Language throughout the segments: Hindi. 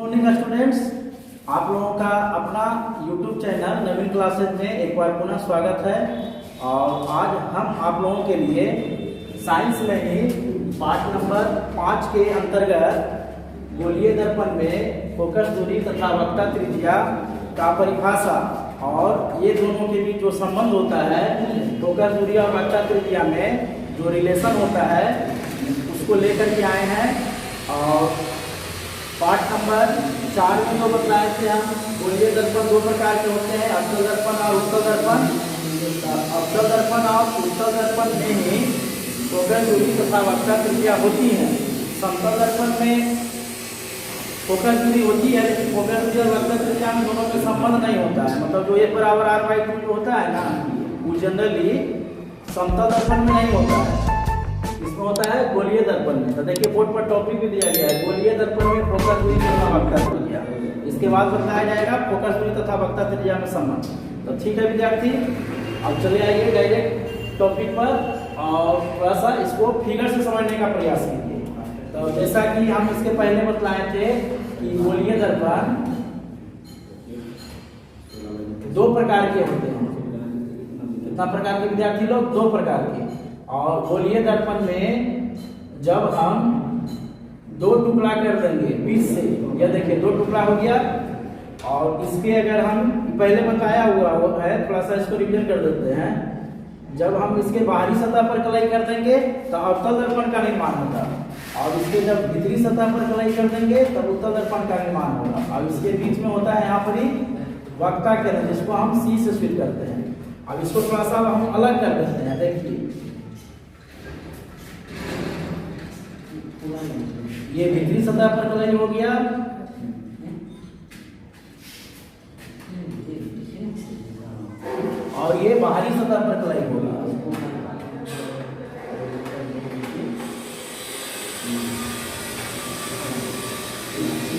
मॉर्निंग स्टूडेंट्स, आप लोगों का अपना YouTube चैनल नवीन क्लासेज में एक बार पुनः स्वागत है। और आज हम आप लोगों के लिए साइंस में ही पाठ नंबर 5 के अंतर्गत गोलीय दर्पण में फोकस दूरी तथा वक्रता त्रिज्या का परिभाषा और ये दोनों के बीच जो संबंध होता है, फोकस दूरी और वक्रता त्रिज्या में जो रिलेशन होता है उसको लेकर के आए हैं। और पाठ नंबर 4 में जो बताए थे हम, गोलीय दर्पण दो प्रकार के होते हैं, अवतल दर्पण और उत्तल दर्पण। अवतल दर्पण और उत्तल दर्पण में ही फोकस दूरी तथा वक्रता त्रिज्या होती है। समतल दर्पण में फोकस दूरी होती है लेकिन फोकस दूरी और वक्रता त्रिज्या में दोनों का संबंध नहीं होता है। मतलब जो a बराबर r/2 जो होता है ना, वो जनरली समतल दर्पण में नहीं होता है, इसमें होता है गोलीय दर्पण में। तो देखिए बोर्ड पर टॉपिक भी दिया गया है, गोलीय दर्पण में फोकस दूरी तथा वक्रता त्रिज्या। इसके बाद बताया जाएगा फोकस दूरी तथा वक्रता त्रिज्या में संबंध। तो ठीक है विद्यार्थी, अब चले आइए डायरेक्ट टॉपिक पर और थोड़ा सा इसको फिगर से समझने का प्रयास कीजिए। तो जैसा कि हम इसके पहले बतलाए थे कि गोलीय दर्पण दो प्रकार के होते हैं। कितना प्रकार के विद्यार्थी लोग? दो प्रकार के। और गोलीय दर्पण में जब हम दो टुकड़ा कर देंगे बीच से, यह देखिए दो टुकड़ा हो गया, और इसके अगर हम पहले बताया हुआ है, थोड़ा सा इसको रिवीजन कर देते हैं। जब हम इसके बाहरी सतह पर कलाई कर देंगे तो अवतल दर्पण का निर्माण होगा, और इसके जब भीतरी सतह पर कलाई कर देंगे तब उत्तल दर्पण का निर्माण होगा। और इसके बीच में होता है यहाँ पर ही वक्रता केंद्र, जिसको हम C से स्वीट करते हैं। अब इसको थोड़ा सा हम अलग कर देते हैं। देखिए ये भीतरी सतह पर कलाई हो गया, और ये बाहरी सतह पर कलाई होगा।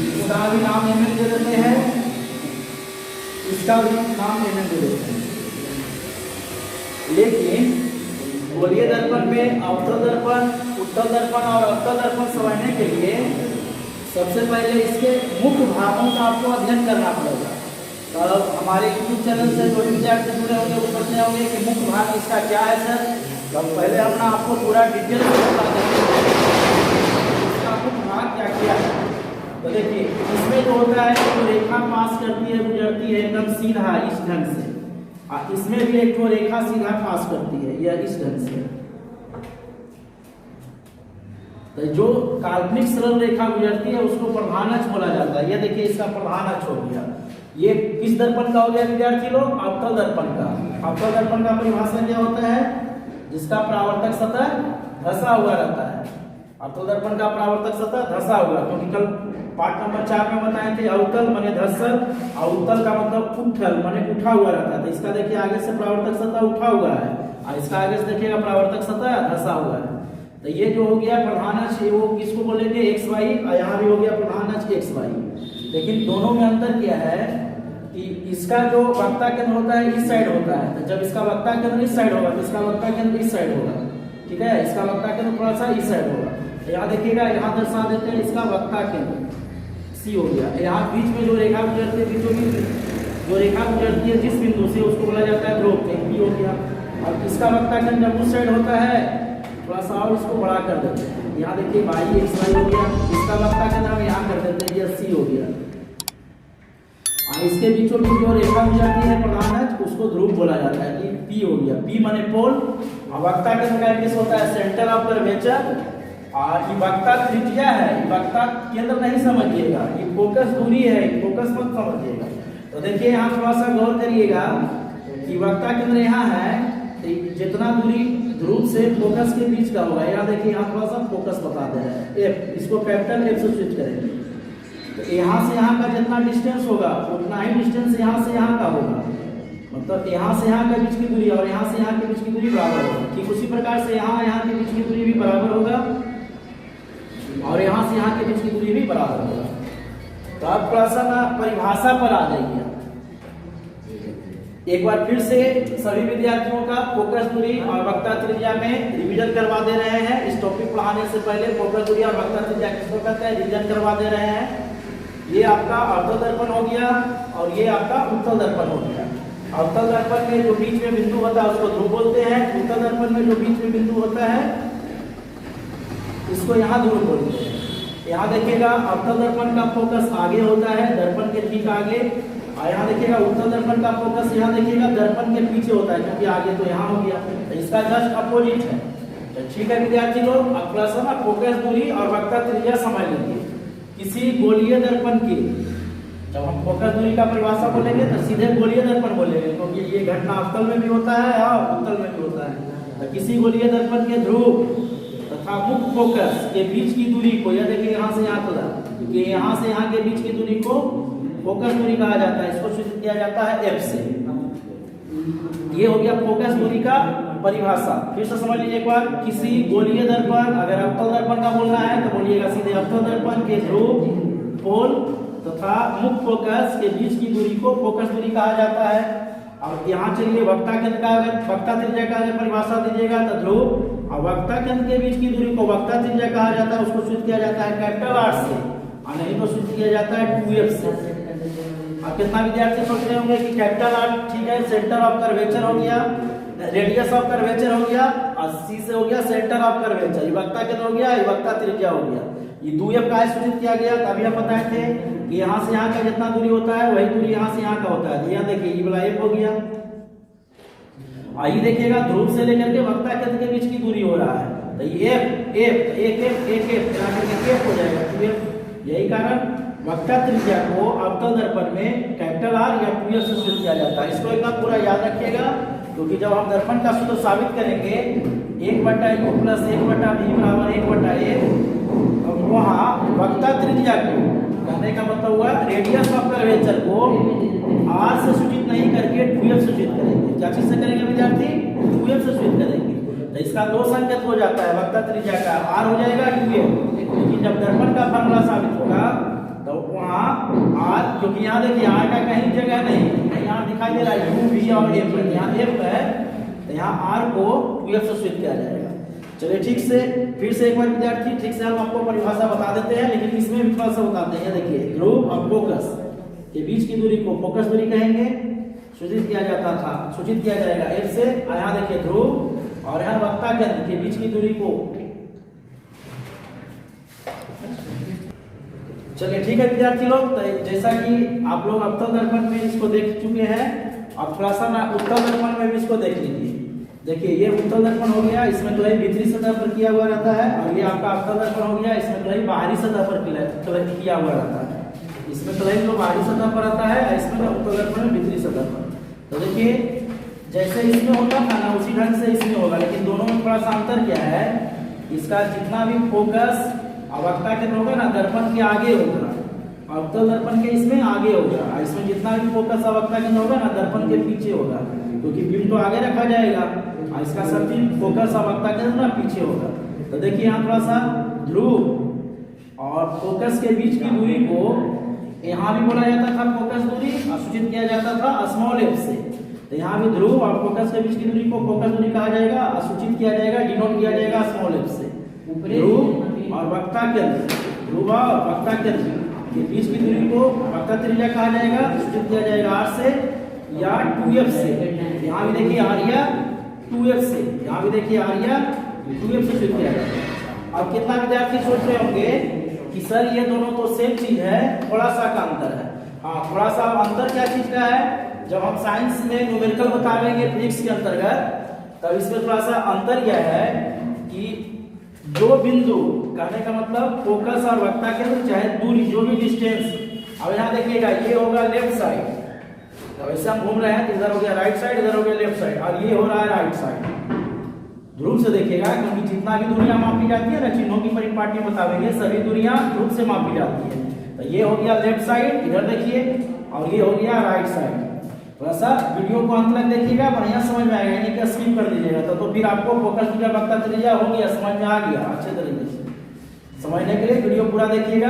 इसका भी नाम एमएन दे देते हैं, इसका भी नाम एमएन दे देते हैं। लेकिन गोलीय दर्पण में अवतल दर्पण, उत्तल दर्पण और अवतल दर्पण समझने के लिए सबसे पहले इसके मुख्य भागों का आपको अध्ययन करना पड़ेगा। तो हमारे YouTube चैनल से जो विद्यार्थी जुड़े होंगे वो समझते होंगे कि मुख्य भाग इसका क्या है सर। तो पहले हम ना आपको पूरा डिटेल से बता देंगे इसका मुख्य भाग क्या क्या है। तो देखिए इसमें जो होता है तो रेखा पास करती है, गुजरती है एकदम सीधा इस ढंग से, और इसमें भी एक तो रेखा सीधा पास करती है, यह इस ढंग से। तो जो काल्पनिक सरल रेखा गुजरती है उसको प्रधान अक्ष बोला जाता है। यह देखिए इसका प्रधान अक्ष हो गया। ये किस दर्पण का हो गया विद्यार्थी लोग? अवतल दर्पण का। अवतल दर्पण का परिभाषा क्या होता है? जिसका परावर्तक सतह धंसा हुआ रहता है। अवतल दर्पण का परावर्तक सतह धंसा हुआ, क्योंकि कल पाठ नंबर 4 में बताए थे अवतल माने धंसल, और उत्तल का मतलब उठल माने उठा हुआ रहता है। तो इसका देखिए आगे से परावर्तक सतह उठा हुआ है, और इसका आगे से देखिएगा परावर्तक सतह धंसा हुआ है। तो ये जो हो गया प्रधान अक्ष, वो किसको बोलेंगे? XY, और यहाँ भी हो गया प्रधान अक्ष XY। लेकिन दोनों में अंतर क्या है कि इसका जो वक्रता केंद्र होता है इस साइड होता है। तो जब इसका वक्रता केंद्र इस साइड होगा तो इसका वक्रता केंद्र इस साइड होगा, ठीक है। इसका वक्रता केंद्र थोड़ा सा इस साइड होगा। तो यहाँ देखिएगा, यहाँ दर्शा देते हैं इसका वक्रता केंद्र C हो गया। यहाँ बीच में जो रेखा गुजरती है, बीचों बीच जो रेखा गुजरती है जिस बिंदु से, उसको बोला जाता है ध्रुव केंद्र, P हो गया। और इसका वक्रता केंद्र जब उस साइड होता है, थोड़ा सा और इसको बड़ा कर देते हैं। यहाँ देखिए बाई XY हो गया, इसका वक्रता केंद्र हम यहाँ कर देते हैं, यह C हो गया। और इसके बीचों बीच जो रेखा गुजरती है प्रधान अक्ष, उसको ध्रुव बोला जाता है कि P हो गया। P माने पोल, और वक्रता केंद्र का इंग्लिश होता है सेंटर ऑफ कर्वेचर। और ये वक्रता त्रिज्या है, वक्रता केंद्र नहीं समझिएगा, ये फोकस दूरी है, फोकस मत समझिएगा। तो देखिए यहाँ थोड़ा सा गौर करिएगा कि वक्रता केंद्र यहाँ है, तो जितना दूरी ध्रुव से फोकस के बीच का होगा, यहाँ देखिए यहाँ थोड़ा सा फोकस बता दे रहा है F, इसको कैपिटल F से स्विच करेंगे। तो यहाँ से यहाँ का जितना डिस्टेंस होगा उतना ही डिस्टेंस यहाँ से यहाँ का होगा। मतलब यहाँ से यहाँ के बीच की दूरी और यहाँ से यहाँ के बीच की दूरी बराबर होगा। ठीक उसी प्रकार से यहाँ यहाँ के बीच की दूरी भी बराबर होगा, और यहाँ से यहाँ के बीच की दूरी भी बराबर होगा। तो आप थोड़ा सा ना परिभाषा पर आ जाइए। एक बार फिर से सभी विद्यार्थियों का फोकस दूरी और वक्रता त्रिज्या में रिवीजन करवा दे रहे हैं। इस टॉपिक पढ़ाने से पहले फोकस दूरी और वक्रता त्रिज्या किसको कहते हैं रिवीजन करवा दे रहे हैं। ये ये आपका अवतल दर्पण हो गया और ये आपका उत्तल दर्पण हो गया। अवतल दर्पण में जो बीच में बिंदु होता है उसको ध्रुव बोलते हैं। उत्तल दर्पण में जो बीच में बिंदु होता है इसको यहाँ ध्रुव बोलते हैं। यहाँ देखिएगा अवतल दर्पण का फोकस आगे होता है, दर्पण के ठीक आगे, और यहाँ देखिएगा उत्तल दर्पण का फोकस यहाँ देखिएगा दर्पण के पीछे होता है, क्योंकि आगे तो यहाँ हो गया, तो इसका जस्ट अपोजिट है। तो ठीक है विद्यार्थी लोग, अब थोड़ा सा ना फोकस दूरी और वक्रता त्रिज्या समझ लीजिए। किसी गोलीय दर्पण की जब हम फोकस दूरी का परिभाषा बोलेंगे तो सीधे गोलीय दर्पण बोलेंगे, क्योंकि ये घटना अवतल में भी होता है और उत्तल में भी होता है। तो किसी गोलीय दर्पण के ध्रुव तथा मुख्य फोकस के बीच की दूरी को, यह देखिए यहाँ से यहाँ तक, कि यहाँ से यहाँ के बीच की दूरी को फोकस दूरी कहा जाता है। इसको सूचित किया जाता है F से। ये हो गया फोकस दूरी का परिभाषा। फिर से समझ लीजिए एक बार, किसी गोलीय दर्पण, अगर अवतल दर्पण का बोलना है तो बोलिएगा सीधे अवतल दर्पण के ध्रुव, पोल तथा मुख्य फोकस के बीच की दूरी को फोकस दूरी कहा जाता है। अब यहाँ चलिए वक्रता केंद्र का, अगर वक्रता त्रिज्या का अगर परिभाषा दीजिएगा तो ध्रुव और वक्रता केंद्र के बीच की दूरी को वक्रता त्रिज्या कहा जाता है। उसको सूचित किया जाता है कैपिटल R से, और नहीं तो सूचित किया जाता है 2F से। अब कितना विद्यार्थी सोच रहे होंगे कि कैपिटल R ठीक है, सेंटर ऑफ कर्वेचर हो गया, रेडियस ऑफ कर्वेचर हो गया, और C से हो गया सेंटर ऑफ कर्वेचर, ये वक्रता केंद्र हो गया, ये वक्रता त्रिज्या हो गया। ये 2F का सूचित किया गया, तभी हम बताए थे कि यहाँ से यहाँ का जितना दूरी होता है वही दूरी यहाँ से यहाँ का होता है। यहाँ देखिए ये वाला F हो गया, आइए देखिएगा ध्रुव से लेकर के वक्रता केंद्र के बीच की दूरी हो रहा है, तो ये F हो जाएगा 2F। यही कारण वक्रता त्रिज्या को अवतल दर्पण में कैपिटल R या 2F से सूचित किया जाता है। इसको एक बार पूरा याद रखिएगा, क्योंकि जब हम दर्पण का सूत्र साबित करेंगे 1/u + 1/v = 1/a, तो वहाँ वक्रता त्रिज्या को, कहने का मतलब हुआ रेडियस ऑफ कर्वेचर को R से सूचित नहीं करके 2F से सूचित करेंगे। क्या चीज से करेंगे विद्यार्थी? 2F से सूचित करेंगे। तो इसका दो संकेत हो जाता है, वक्रता त्रिज्या का R हो जाएगा 2F, लेकिन जब दर्पण का फॉर्मूला साबित होगा तो वहाँ R, क्योंकि यहाँ देखिए R का कहीं जगह नहीं, यहाँ दिखाई दे रहा है U, V और F, यहाँ F है, तो यहाँ R को 2F से सूचित किया जाएगा। चलिए ठीक से फिर से एक बार विद्यार्थी ठीक से हम आपको परिभाषा बता देते हैं, लेकिन इसमें भी थोड़ा सा बताते हैं। देखिए ध्रुव और फोकस के बीच की दूरी को फोकस दूरी कहेंगे, सूचित किया जाता था, सूचित किया जाएगा F से। यहाँ देखिए ध्रुव और यहाँ वक्रता केंद्र के बीच की दूरी को, चलिए ठीक है विद्यार्थी लोग, तो जैसा कि आप लोग अवतल दर्पण में इसको देख चुके हैं, अब थोड़ा सा ना उत्तल दर्पण में भी इसको देख लीजिए। देखिए ये उत्तल दर्पण हो गया, इसमें तो भीतरी सतह पर किया हुआ रहता है, और ये आपका अवतल दर्पण हो गया, इसमें तो बाहरी सतह पर किया हुआ रहता है। इसमें तो बाहरी सतह पर आता है, इसमें उत्तल दर्पण में भीतरी सतह पर। तो देखिए जैसे इसमें होता था ना उसी ढंग से इसमें होगा, लेकिन दोनों में थोड़ा सा अंतर क्या है, इसका जितना भी फोकस वक्रता केंद्र होगा ना दर्पण के आगे होगा, अवतल दर्पण के इसमें आगे होगा, और इसमें जितना भी फोकस वक्रता केंद्र होगा ना दर्पण के पीछे होगा, क्योंकि बीम तो आगे रखा जाएगा और इसका सब चीज फोकस वक्रता केंद्र ना पीछे होगा। तो देखिए यहाँ थोड़ा सा ध्रुव और फोकस के बीच की दूरी को यहाँ भी बोला जाता था फोकस दूरी, और सूचित किया जाता था स्मॉल f से। तो यहाँ भी ध्रुव और फोकस के बीच की दूरी को फोकस दूरी कहा जाएगा, और सूचित किया जाएगा, डिनोट किया जाएगा स्मॉल f से। ध्रुव और वक्रता केंद्र, ध्रुव और वक्रता केंद्र के बीच की दूरी को वक्रता त्रिज्या कहा जाएगा, सूचित किया जाएगा R से या 2F से। यहाँ भी देखिए R या 2F से, यहाँ भी देखिए R या 2F से सूचित किया जाएगा। अब कितना विद्यार्थी सोच रहे होंगे कि सर ये दोनों तो सेम चीज है, थोड़ा सा का अंतर है। हाँ, थोड़ा सा अंतर क्या चीज का है, जब हम साइंस में न्यूमेरिकल बताएंगे फिजिक्स के अंतर्गत, तब इसमें थोड़ा सा अंतर यह है कि जो बिंदु, कहने का मतलब फोकस और वक्रता केंद्र चाहे दूरी जो भी डिस्टेंस, अब यहाँ देखिएगा ये होगा लेफ्ट साइड, तो वैसे हम घूम रहे हैं तो इधर हो गया राइट साइड, इधर हो गया लेफ्ट साइड, और ये हो रहा है राइट साइड। ध्रुव से देखिएगा, क्योंकि जितना भी दूरियां मापी जाती है ना चिन्हों की परिपाटी में बताएंगे, सभी दूरियां ध्रुव से मापी जाती है। तो ये हो गया लेफ्ट साइड, इधर देखिए, और ये हो गया राइट साइड। थोड़ा सा वीडियो को अंत तक देखिएगा, बढ़िया समझ में आएगा, यानी कि स्किप कर दीजिएगा तो फिर आपको फोकस दूरिया वक्रता त्रिज्या हो गया, समझ में आ गया अच्छे तरीके से। समझने के लिए वीडियो पूरा देखिएगा,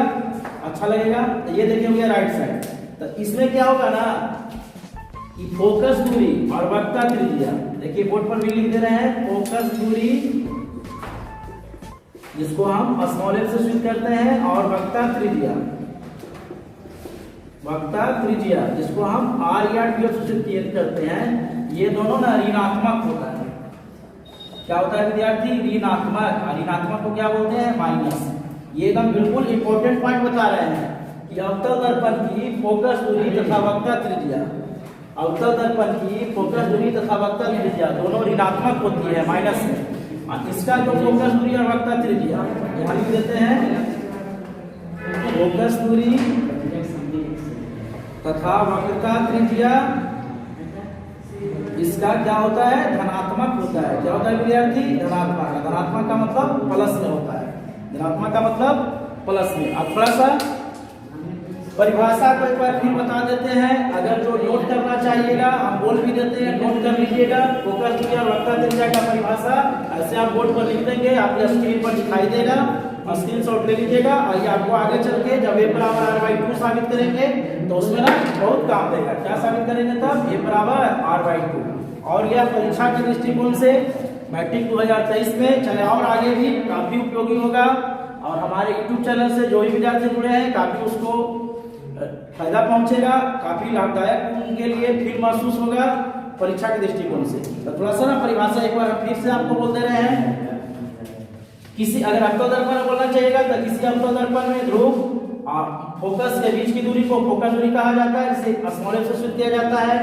अच्छा लगेगा। तो ये देखिए हो गया राइट साइड, तो इसमें क्या होगा ना कि फोकस दूरी और वक्रता त्रिज्या, देखिए बोर्ड पर भी लिख दे रहे हैं, फोकस दूरी जिसको हम स्मॉल f से सूचित करते हैं, और वक्रता त्रिज्या वक्ता त्रिज्या, जिसको हम आर या टी से चिन्हित करते हैं, ये दोनों ना ऋणात्मक होता है। क्या होता है विद्यार्थी? ऋणात्मक। ऋणात्मक को क्या बोलते हैं? माइनस। ये एकदम बिल्कुल इंपॉर्टेंट पॉइंट बता रहे हैं कि अवतल दर्पण की फोकस दूरी तथा वक्ता त्रिज्या, अवतल दर्पण की फोकस दूरी तथा वक्ता त्रिज्या दोनों ऋणात्मक होती है, माइनस में। इसका जो फोकस दूरी और वक्ता त्रिज्या यहाँ लिख देते हैं, फोकस दूरी तथा वक्रता त्रिज्या, इसका क्या होता है? धनात्मक होता है। क्या होता है विद्यार्थी? धनात्मक। धनात्मक का मतलब प्लस में होता है, धनात्मक का मतलब प्लस में। अब थोड़ा सा परिभाषा को एक बार फिर बता देते हैं, अगर जो नोट करना चाहिएगा हम बोल भी देते हैं, नोट कर लीजिएगा। फोकस दूरी और वक्ता त्रिज्या का परिभाषा ऐसे आप बोर्ड पर लिख देंगे, आपके स्क्रीन पर दिखाई देगा, स्क्रीनशॉट ले लीजिएगा। और ये आपको आगे चल के जब a बराबर r/2 साबित करेंगे तो उसमें ना बहुत काम देगा। क्या साबित करेंगे तब? a बराबर r/2। और यह परीक्षा के दृष्टिकोण से मैट्रिक 2023 में चले और आगे भी काफी उपयोगी होगा। और हमारे YouTube चैनल से जो भी विद्यार्थी जुड़े हैं काफी उसको फायदा पहुंचेगा, काफी लाभदायक उनके लिए फील महसूस होगा परीक्षा के दृष्टिकोण से। तो थोड़ा सा ना परिभाषा एक बार फिर से आपको बोल दे रहे हैं। किसी अगर अवतल दर्पण बोलना चाहिएगा तो किसी अवतल दर्पण में ध्रुव फोकस के बीच की दूरी को फोकस दूरी कहा जाता है, जिसे स्मॉल f से सूचित किया जाता है।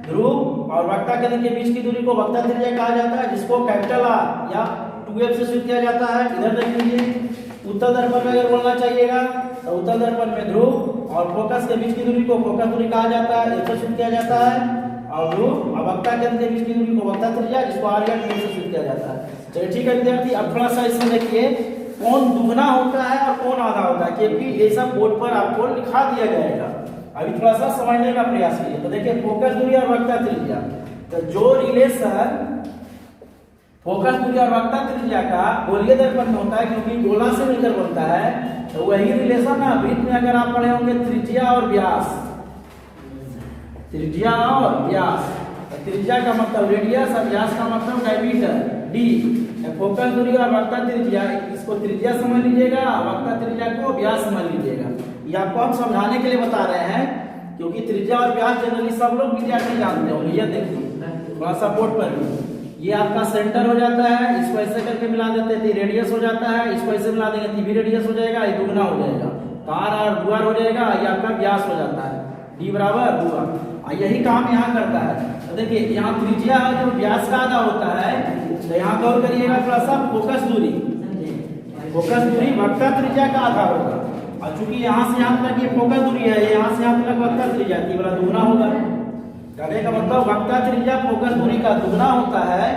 ध्रुव और वक्ता केंद्र के बीच की दूरी को वक्ता त्रिज्या कहा जाता है, जिसको कैपिटल R या 2f से सूचित किया जाता है। इधर देख लीजिए, उत्तल दर्पण में अगर बोलना चाहिएगा तो उत्तल दर्पण में ध्रुव और फोकस के बीच की दूरी को फोकस दूरी कहा जाता है, f से सूचित किया जाता है। और ध्रुव और वक्ता केंद्र के बीच की दूरी को वक्ता त्रिज्या, जिसको r या 2 से सूचित किया जाता है। चलिए ठीक है विद्यार्थी, अब थोड़ा सा इसमें देखिए कौन दुगना होता है और कौन आधा होता है, क्योंकि ये सब बोर्ड पर आपको लिखा दिया जाएगा। अभी थोड़ा सा समझने का प्रयास कीजिए। तो देखिए फोकस दूरी और वक्ता त्रिज्या, तो जो रिलेशन फोकस दूरी और वक्ता त्रिज्या का गोलीय दर्पण में होता है, क्योंकि गोला से मिलकर बनता है, तो वही रिलेशन ना वृत्त में अगर आप पढ़े होंगे त्रिज्या और व्यास, त्रिज्या और व्यास। त्रिज्या का मतलब रेडियस और व्यास का मतलब डायमीटर d। फोकस दूरी और वक्ता त्रिज्या, इसको त्रिज्या समझ लीजिएगा, वक्ता त्रिज्या को व्यास समझ लीजिएगा। ये आपको हम समझाने के लिए बता रहे हैं, क्योंकि त्रिज्या और व्यास जनरली सब लोग विद्यार्थी जानते होंगे। ये देखिए थोड़ा सा बोर्ड पर भी, ये आपका सेंटर हो जाता है, इसको ऐसे करके मिला देते हैं, रेडियस हो जाता है, इसको ऐसे मिला देंगे तो भी रेडियस हो जाएगा, ये दुगना हो जाएगा, तार और दुआर हो जाएगा, ये आपका व्यास हो जाता है, d बराबर दुआर। यही काम यहाँ करता है। तो देखिए यहाँ त्रिज्या जो व्यास का आधा होता है, तो यहाँ गौर करिएगा थोड़ा सा, फोकस दूरी वक्ता त्रिज्या का आधा होगा। और चूंकि यहाँ से यहाँ तक ये फोकस दूरी है, यहाँ से यहाँ तक वक्ता त्रिज्या की वाला दुगना होगा। कहने का मतलब वक्ता त्रिज्या फोकस दूरी का दुगना होता है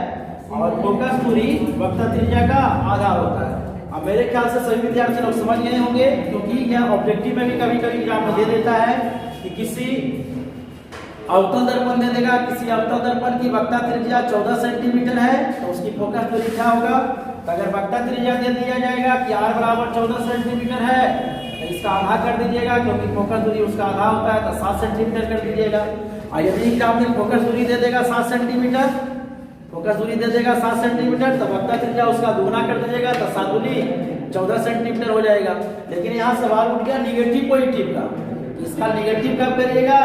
और फोकस दूरी वक्ता त्रिज्या का आधा होता है। अब मेरे ख्याल से सभी विद्यार्थी लोग समझ गए होंगे, क्योंकि यह ऑब्जेक्टिव में भी कभी कभी एग्जाम में दे देता है कि किसी अवतल दर्पण दे देगा, किसी अवतल दर्पण की वक्ता त्रिज्या 14 सेंटीमीटर है तो उसकी फोकस दूरी क्या होगा। तो अगर वक्ता त्रिज्या दे दिया जाएगा कि r बराबर 14 सेंटीमीटर है, तो इसका आधा कर दीजिएगा, क्योंकि फोकस दूरी उसका आधा होता है, तो 7 सेंटीमीटर कर दीजिएगा। और यदि एग्जाम में फोकस दूरी दे देगा 7 सेंटीमीटर, फोकस दूरी दे देगा 7 सेंटीमीटर, तो वक्ता त्रिज्या उसका दुगना कर दीजिएगा, तो 7 दूनी 14 सेंटीमीटर हो जाएगा। लेकिन यहाँ सवाल उठ गया निगेटिव पॉजिटिव का, इसका निगेटिव कब करिएगा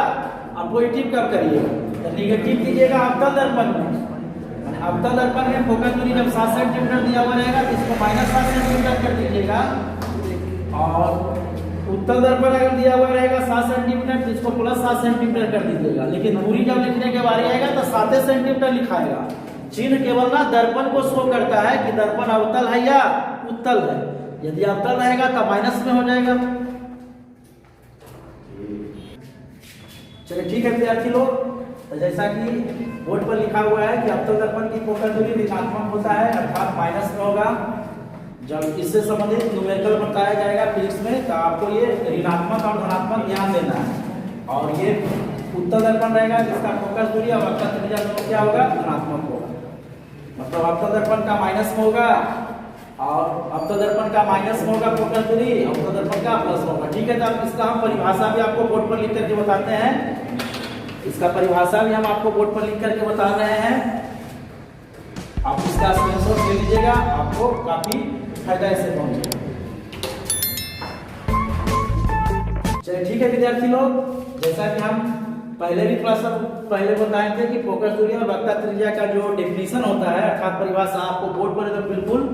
और पॉजिटिव कब करिएगा। तो निगेटिव कीजिएगा अवतल दर्पण में, अवतल दर्पण में फोकस दूरी जब 7 सेंटीमीटर दिया हुआ रहेगा तो इसको -7 सेंटीमीटर कर दीजिएगा। और उत्तल दर्पण अगर दिया हुआ रहेगा 7 सेंटीमीटर तो इसको +7 सेंटीमीटर कर दीजिएगा। लेकिन दूरी जब लिखने के बारे आएगा तो 7 सेंटीमीटर लिखाएगा। चिन्ह केवल ना दर्पण को शो करता है कि दर्पण अवतल है या उत्तल है। यदि अवतल रहेगा तो माइनस में हो जाएगा। चलिए ठीक है विद्यार्थी लोग, तो जैसा कि बोर्ड पर लिखा हुआ है कि अवतल दर्पण की फोकस दूरी ऋणात्मक होता है, अर्थात माइनस में होगा। जब इससे संबंधित न्यूमेरिकल बताया जाएगा फिजिक्स में, तो आपको ये ऋणात्मक और धनात्मक ध्यान देना है। और ये उत्तल दर्पण रहेगा जिसका फोकस दूरी और वक्ता त्रिज्या दोनों क्या होगा, धनात्मक होगा। मतलब अवतल दर्पण का माइनस में होगा और अवतल दर्पण का माइनस में होगा फोकस दूरी, अवतल दर्पण का प्लस में होगा। ठीक है, तो आप इसका हम परिभाषा भी आपको बोर्ड पर लिख करके बताते हैं। इसका परिभाषा भी हम आपको बोर्ड पर लिख करके बता रहे हैं, आप इसका स्क्रीनशॉट ले लीजिएगा, आपको काफी फायदा इससे पहुंचेगा। चलिए ठीक है विद्यार्थी लोग, जैसा कि हम पहले भी थोड़ा सा पहले बताए थे कि फोकस दूरी और वक्ता त्रिज्या का जो डेफिनेशन होता है अर्थात परिभाषा आपको बोर्ड पर तो बिल्कुल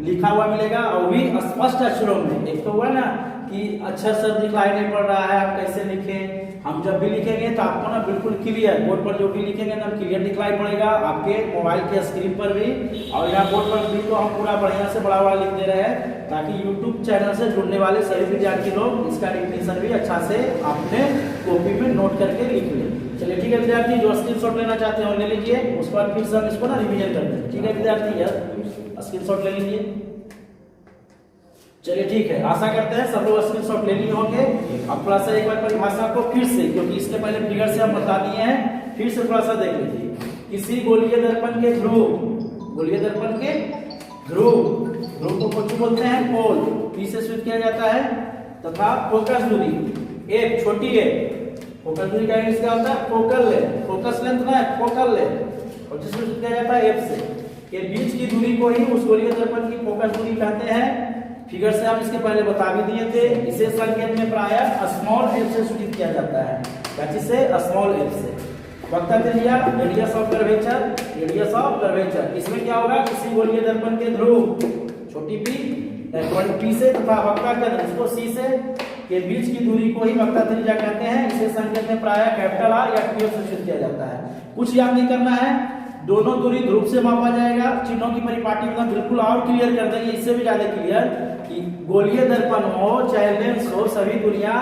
लिखा हुआ मिलेगा और भी स्पष्ट अक्षरों में। एक तो हुआ ना कि अक्षर शब्द दिखाई नहीं पड़ रहा है, आप कैसे लिखें। हम जब भी लिखेंगे तो आपको ना बिल्कुल क्लियर बोर्ड पर जो भी लिखेंगे ना क्लियर दिखाई पड़ेगा आपके मोबाइल के स्क्रीन पर भी, और यहाँ बोर्ड पर भी तो हम पूरा बढ़िया से बड़ा लिख दे रहे हैं ताकि YouTube चैनल से जुड़ने वाले सभी विद्यार्थी लोग इसका डेफिनेशन भी अच्छा से आपने कॉपी में नोट करके लिख लें। चलिए ठीक है विद्यार्थी, जो स्क्रीनशॉट लेना चाहते हैं वो ले लीजिए, उसके बाद फिर से हम इसको ना रिवीजन करते हैं। ठीक है विद्यार्थी, यार स्क्रीनशॉट ले लीजिए। चलिए ठीक है, आशा करते हैं सब लोग स्क्रीनशॉट ले लिए होंगे। अब थोड़ा सा एक बार परिभाषा को फिर से, क्योंकि इसके पहले फिगर से हम बता दिए हैं, फिर से थोड़ा सा देख लीजिए। किसी गोलीय दर्पण के ध्रुव, गोलीय दर्पण के ध्रुव को कुछ बोलते हैं पोल, पी से सूचित किया जाता है, तथा फोकस दूरी एक छोटी है। फोकस दूरी का इंग्लिश क्या होता है? फोकल लेंथ, फोकस लेंथ ना है फोकल लेंथ, और जिसमें सूचित किया जाता है एफ से, के बीच की दूरी को ही उस गोलीय दर्पण की फोकस दूरी कहते हैं। फिगर से हम इसके पहले बता भी दिए थे। इसे संकेत में प्रायः स्मॉल एफ से सूचित किया जाता है, कैसे से? स्मॉल एफ से। वक्ता त्रिज्या radius of curvature, radius of curvature, इसमें क्या होगा? किसी गोलीय दर्पण के ध्रुव छोटी पी से तथा वक्ता केंद्र इसको सी से के बीच की दूरी को ही वक्ता त्रिज्या कहते हैं। इसे संकेत में प्रायः कैपिटल आर या टी से सूचित किया जाता है। कुछ याद नहीं करना है, दोनों दूरी ध्रुव से मापा जाएगा। चिन्हों की परिपाटी में बिल्कुल और क्लियर कर देंगे, इससे भी ज्यादा क्लियर कि गोलीय दर्पण हो चाहे लेंस हो, सभी दूरियां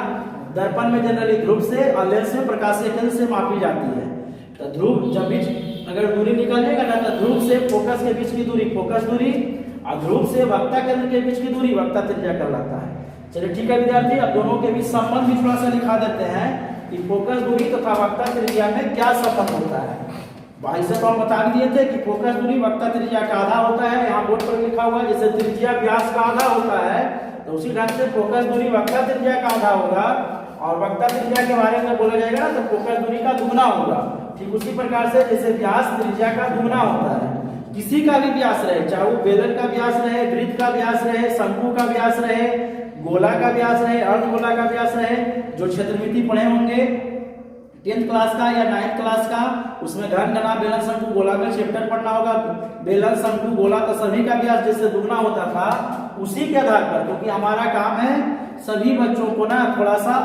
दर्पण में जनरली ध्रुव से और लेंस में प्रकाशीय केंद्र से मापी जाती है। तो ध्रुव जब भी अगर दूरी निकालेगा ना तो ध्रुव से फोकस के बीच की दूरी फोकस दूरी और ध्रुव से वक्ता केंद्र के बीच की दूरी वक्ता त्रिज्या कहलाता है। चलिए ठीक है विद्यार्थी, अब दोनों के बीच संबंध भी थोड़ा सा लिखा देते हैं कि फोकस दूरी तथा वक्ता त्रिज्या में क्या संबंध होता है। भाई से तो हम बता भी दिए थे कि फोकस दूरी वक्ता त्रिज्या का आधा होता है। यहाँ बोर्ड पर लिखा हुआ है जैसे त्रिज्या व्यास का आधा होता है, तो उसी ढंग से फोकस दूरी वक्ता त्रिज्या का आधा होगा, और वक्ता त्रिज्या के बारे में बोला जाएगा ना तो फोकस दूरी का दुगना होगा। ठीक उसी प्रकार से जैसे व्यास त्रिज्या का दुगना होता है। किसी का भी व्यास रहे, चाहे वो बेलन का व्यास रहे, वृत्त का व्यास रहे, शंकु का व्यास रहे, गोला का व्यास रहे, अर्धगोला का व्यास रहे, जो क्षेत्रमिति पढ़े होंगे 10th क्लास का या 9th क्लास का, उसमें घन घना बेलन शंकु गोला का चैप्टर पढ़ना होगा। बेलन शंकु गोला तो सभी का व्यास जैसे दुगना होता था, उसी के आधार पर, क्योंकि हमारा काम है सभी बच्चों को ना थोड़ा सा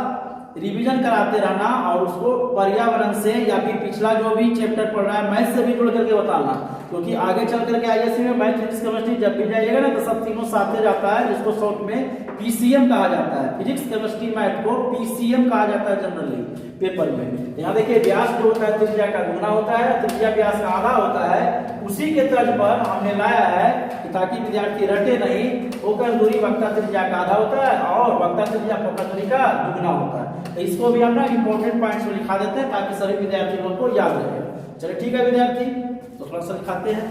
रिवीजन कराते रहना और उसको पर्यावरण से या फिर पिछला जो भी चैप्टर पढ़ रहा है मैथ से भी जुड़ करके बताना, क्योंकि आगे चल करके आईएससी में मैथ फिजिक्स केमिस्ट्री जब भी जाइएगा ना तो सब तीनों साथ में जाता है, जिसको शॉर्ट में पीसीएम कहा जाता है। फिजिक्स केमिस्ट्री मैथ को पीसीएम कहा जाता है जनरली पेपर में। यहाँ देखिए व्यास जो होता है त्रिज्या का दुगना होता है, त्रिज्या व्यास का आधा होता है। उसी के तर्ज पर हमने लाया है कि ताकि विद्यार्थी रटे नहीं, फोकस दूरी वक्ता त्रिज्या का आधा होता है और वक्ता त्रिज्या फोकस दूरी का दुगना होता है। तो इसको भी हम ना इंपॉर्टेंट पॉइंट्स में लिखा देते हैं ताकि सभी विद्यार्थी लोग को याद रहे। चलिए ठीक है विद्यार्थी, तो थोड़ा सा लिखाते हैं।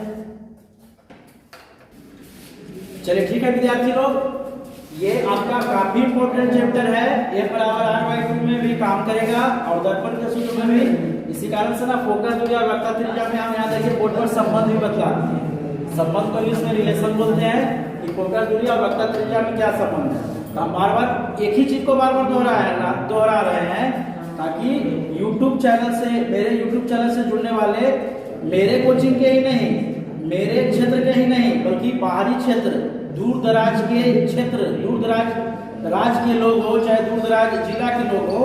चलिए ठीक है विद्यार्थी लोग, ये आपका काफी इंपॉर्टेंट चैप्टर है। एक बराबर r/2 में भी काम करेगा और दर्पण के सूत्र में भी। इसी कारण से ना फोकस दूरी और वक्ता त्रिज्या में हम यहाँ देखिए बोर्ड पर संबंध भी बतला दिए हैं। संबंध को इंग्लिश में रिलेशन बोलते हैं कि फोकस दूरी और वक्ता त्रिज्या में क्या संबंध है। तो हम बार बार एक ही चीज को बार बार दोहरा रहे हैं ताकि YouTube चैनल से, मेरे YouTube चैनल से जुड़ने वाले मेरे कोचिंग के ही नहीं, मेरे क्षेत्र के ही नहीं, बल्कि बाहरी क्षेत्र, दूर दराज के क्षेत्र, दूर दराज राज्य के लोग हो चाहे दूर दराज जिला के लोग हो,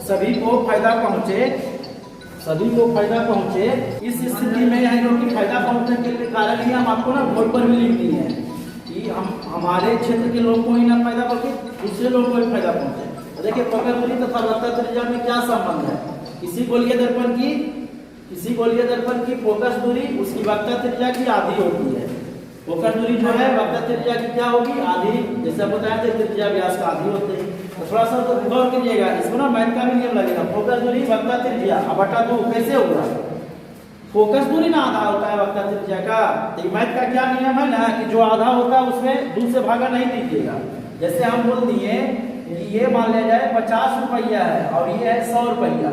सभी को फायदा पहुंचे, सभी को फायदा पहुंचे। इस स्थिति में है जो कि फायदा पहुंचने के कारण ही हम आपको ना बोर्ड पर भी लिख दिए हैं कि हम हमारे क्षेत्र के लोग को ही ना फायदा बल्कि दूसरे लोगों को भी फायदा पहुंचे। तो देखिए फोकस दूरी तथा वक्ता त्रिज्या में क्या संबंध है। किसी गोलीय दर्पण की फोकस दूरी उसकी वक्ता त्रिज्या की आधी होती है। फोकस दूरी जो है वक्ता त्रिज्या की क्या होगी? आधी। जैसे आप बताए थे त्रिज्या व्यास का आधी होते हैं। तो थोड़ा सा तो गौर कीजिएगा, इसमें ना मैथ का भी नियम लगेगा। फोकस दूरी वक्ता त्रिज्या बटा 2 कैसे होगा? फोकस दूरी ना आधा होता है वक्ता त्रिज्या का। तो मैथ का क्या नियम है ना कि जो आधा होता है उसमें 2 से भागा नहीं दीजिएगा। जैसे हम बोल दिए कि ये मान लिया जाए 50 रुपया है और ये है 100 रुपया,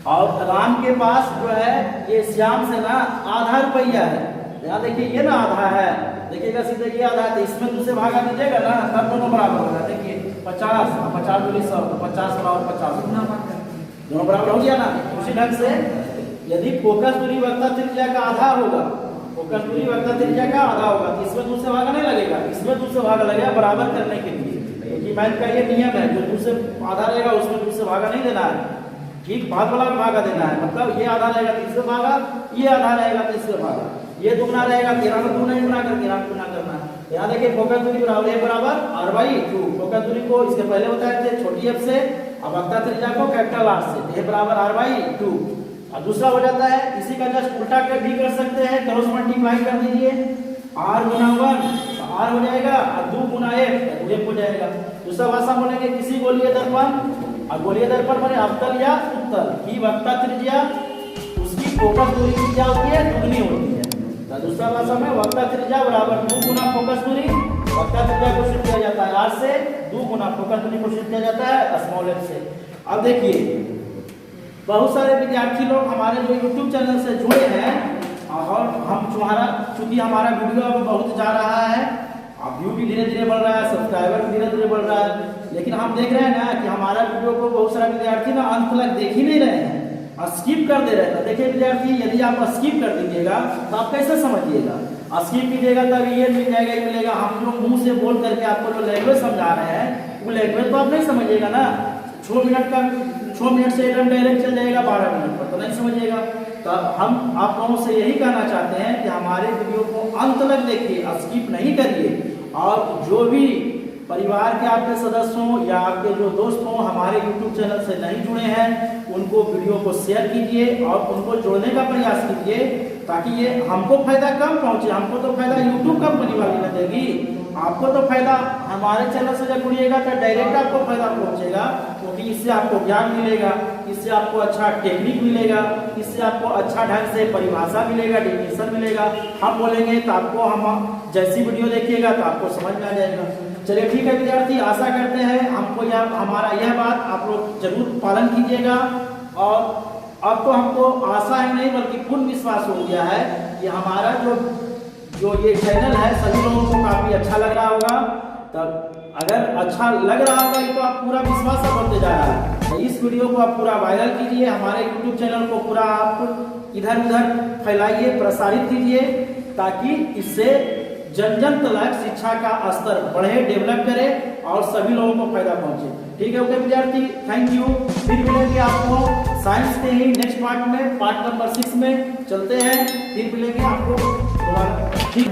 और राम के पास जो है ये श्याम से ना आधा रुपया है, यहाँ देखिए ये ना आधा है, देखिएगा सीधे ये आधा है, तो इसमें 2 से भागा दीजिएगा ना, तब दोनों बराबर होगा। देखिए 50 50 दूनी 100, 50 बराबर 50, दोनों बराबर हो गया ना। उसी ढंग से यदि फोकस दूरी वक्रता त्रिज्या का आधा होगा, फोकस दूरी वक्रता त्रिज्या का आधा होगा, तो इसमें 2 से भागा नहीं लगेगा, इसमें 2 से भागा लगेगा बराबर करने के लिए। क्योंकि मैथ का ये नियम है, जो 2 से आधा रहेगा उसमें 2 से भागा नहीं देना है, ठीक भाग वाला भागा देना है। मतलब ये आधा रहेगा 3 से भागा, ये आधा रहेगा 3 से भागा, ये दुगना रहेगा 13 में 2 नहीं गुना कर 13 गुना करना है। यहाँ देखिए फोकस दूरी बराबर r/2, फोकस दूरी को इसके पहले बताए थे छोटी f से, अब वक्रता त्रिज्या को कैपिटल R से, ये बराबर r/2। और दूसरा हो जाता है, इसी का जस्ट उल्टा कर भी कर सकते हैं, क्रॉस मल्टीप्लाई कर दीजिए, r गुना 1 r हो जाएगा और 2 गुना f हो जाएगा। दूसरा भाषा बोलेंगे किसी गोलीय दर्पण, और गोलीय दर्पण माने अवतल या उत्तल की वक्रता त्रिज्या उसकी फोकस दूरी की क्या होती है, दुगनी होती है। तो दूसरा भाषा में वक्रता त्रिज्या बराबर 2 गुना फोकस दूरी, वक्रता त्रिज्या को शिफ्ट किया जाता है r से, 2 गुना फोकस दूरी को शिफ्ट किया जाता है स्मॉल f से। अब देखिए बहुत सारे विद्यार्थी लोग हमारे जो YouTube चैनल से जुड़े हैं, और हम चूंकि हमारा वीडियो अब बहुत जा रहा है, अब व्यू भी धीरे धीरे बढ़ रहा है, सब्सक्राइबर भी धीरे धीरे बढ़ रहा है, लेकिन हम देख रहे हैं ना कि हमारा वीडियो को बहुत सारे विद्यार्थी ना अंत तक देख ही नहीं रहे हैं, स्किप कर दे रहे हैं। देखिए विद्यार्थी, यदि आप स्किप कर दीजिएगा तो आप कैसे समझिएगा, स्किप कीजिएगा तब ये मिल जाएगा, ये मिलेगा, हम जो मुंह से बोल करके आपको जो लैंग्वेज समझा रहे हैं वो लैंग्वेज तो आप नहीं समझिएगा ना। 6 मिनट से एकदम डायरेक्ट चल जाएगा 12 मिनट पर, तो नहीं समझिएगा। तो हम आप लोगों से यही कहना चाहते हैं कि हमारे वीडियो को अंत तक देखिए, स्किप नहीं करिए, और जो भी परिवार के आपके सदस्य हों या आपके जो दोस्त हों हमारे YouTube चैनल से नहीं जुड़े हैं, उनको वीडियो को शेयर कीजिए और उनको जोड़ने का प्रयास कीजिए, ताकि ये हमको फायदा कम पहुंचे। हमको तो फायदा YouTube कंपनी वाली न देगी, आपको तो फायदा हमारे चैनल से जब जुड़िएगा तो डायरेक्ट आपको फायदा पहुंचेगा, क्योंकि इससे आपको ज्ञान मिलेगा, इससे आपको अच्छा टेक्निक मिलेगा, इससे आपको अच्छा ढंग से परिभाषा मिलेगा, डेफिनेशन मिलेगा। हम बोलेंगे तो आपको, हम जैसी वीडियो देखिएगा तो आपको समझ में आ जाएगा। चलिए ठीक है विद्यार्थी, आशा करते हैं हमको हमारा यह बात आप लोग जरूर पालन कीजिएगा। और अब तो हमको आशा ही नहीं बल्कि पूर्ण विश्वास हो गया है कि हमारा जो ये चैनल है सभी लोगों को काफी अच्छा लग रहा होगा। तब अगर अच्छा लग रहा होगा तो आप पूरा विश्वास बढ़ते जा रहा है, तो इस वीडियो को आप पूरा वायरल कीजिए, हमारे YouTube चैनल को पूरा आप इधर उधर फैलाइए, प्रसारित कीजिए, ताकि इससे जन जन तक शिक्षा का स्तर बढ़े, डेवलप करे और सभी लोगों को फायदा पहुंचे। ठीक है ओके विद्यार्थी, थैंक यू। फिर मिलेंगे आपको साइंस के ही नेक्स्ट पार्ट में, पार्ट नंबर 6 में चलते हैं, फिर मिलेंगे आपको दोबारा। ठीक।